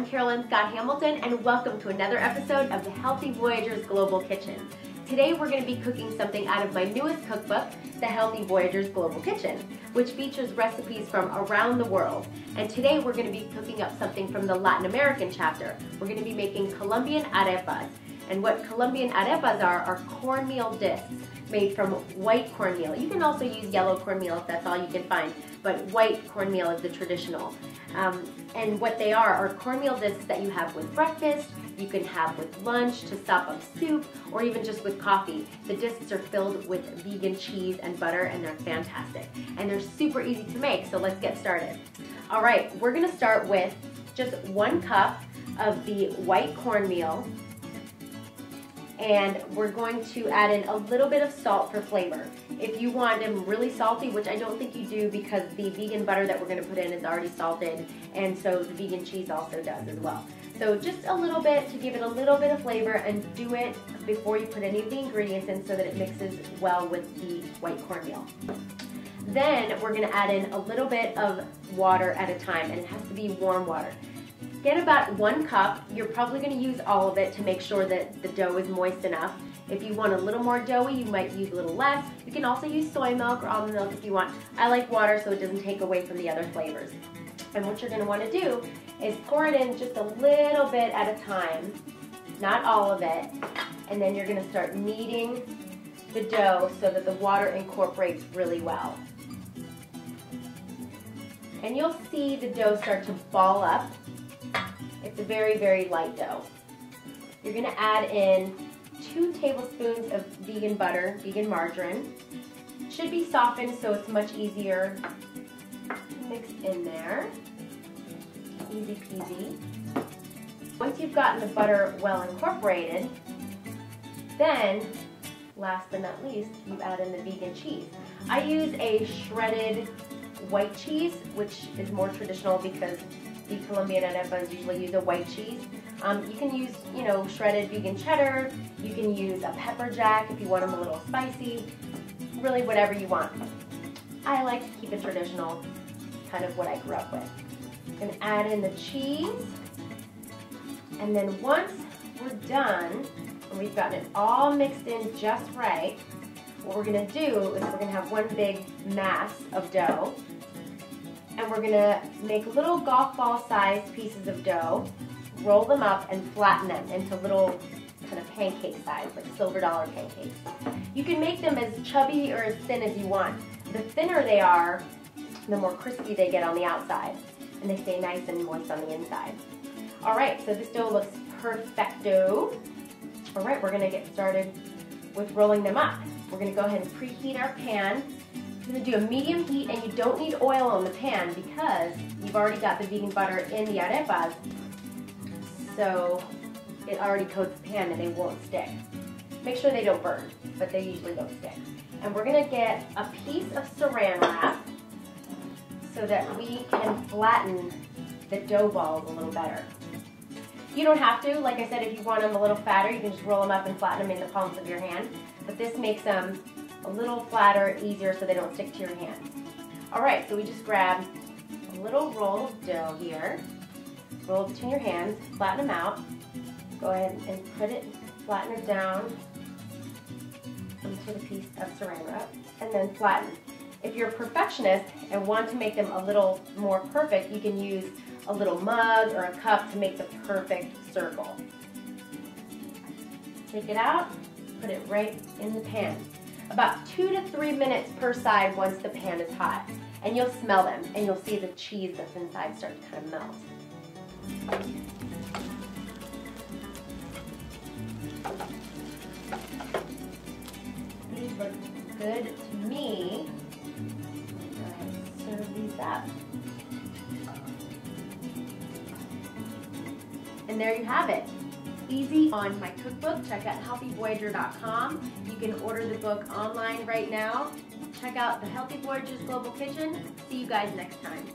Carolyn Scott Hamilton, and welcome to another episode of the Healthy Voyager's Global Kitchen. Today we're going to be cooking something out of my newest cookbook, the Healthy Voyager's Global Kitchen, which features recipes from around the world. And today we're going to be cooking up something from the Latin American chapter. We're going to be making Colombian arepas. And what Colombian arepas are cornmeal discs made from white cornmeal. You can also use yellow cornmeal if that's all you can find, but white cornmeal is the traditional. And what they are cornmeal discs that you have with breakfast, you can have with lunch to sop up soup, or even just with coffee. The discs are filled with vegan cheese and butter, and they're fantastic. And they're super easy to make, so let's get started. All right, we're gonna start with just 1 cup of the white cornmeal, and we're going to add in a little bit of salt for flavor. If you want them really salty, which I don't think you do because the vegan butter that we're going to put in is already salted, and so the vegan cheese also does as well. So just a little bit to give it a little bit of flavor, and do it before you put any of the ingredients in so that it mixes well with the white cornmeal. Then we're going to add in a little bit of water at a time, and it has to be warm water. Get about 1 cup. You're probably going to use all of it to make sure that the dough is moist enough. If you want a little more doughy, you might use a little less. You can also use soy milk or almond milk if you want. I like water so it doesn't take away from the other flavors. And what you're going to want to do is pour it in just a little bit at a time, not all of it, and then you're going to start kneading the dough so that the water incorporates really well. And you'll see the dough start to ball up. It's a very, very light dough. You're going to add in 2 tablespoons of vegan butter, vegan margarine. It should be softened so it's much easier to mix in there. Easy peasy. Once you've gotten the butter well incorporated, then, last but not least, you add in the vegan cheese. I use a shredded white cheese, which is more traditional because the Colombian arepas usually use a white cheese. You can use, shredded vegan cheddar. You can use a pepper jack if you want them a little spicy. Really, whatever you want. I like to keep it traditional, kind of what I grew up with. I'm going to add in the cheese, and then once we're done, and we've gotten it all mixed in just right, what we're going to do is we're going to have one big mass of dough. And we're going to make little golf ball sized pieces of dough, roll them up and flatten them into little kind of pancake size, like silver dollar pancakes. You can make them as chubby or as thin as you want. The thinner they are, the more crispy they get on the outside, and they stay nice and moist on the inside. All right, so this dough looks perfecto. All right, we're going to get started with rolling them up. We're going to go ahead and preheat our pan. I'm going to do a medium heat, and you don't need oil on the pan because you've already got the vegan butter in the arepas, so it already coats the pan and they won't stick. Make sure they don't burn, but they usually don't stick. And we're going to get a piece of saran wrap so that we can flatten the dough balls a little better. You don't have to. Like I said, if you want them a little fatter, you can just roll them up and flatten them in the palms of your hand, but this makes them a little flatter, easier, so they don't stick to your hand. All right, so we just grab a little roll of dough here, roll it between your hands, flatten them out, go ahead and put it, flatten it down into the piece of saran wrap, and then flatten. If you're a perfectionist and want to make them a little more perfect, you can use a little mug or a cup to make the perfect circle. Take it out, put it right in the pan. About 2 to 3 minutes per side once the pan is hot. And you'll smell them, and you'll see the cheese that's inside start to kind of melt. These look good to me. Go ahead and serve these up. And there you have it. Easy on my cookbook. Check out healthyvoyager.com. You can order the book online right now. Check out the Healthy Voyager's Global Kitchen. See you guys next time.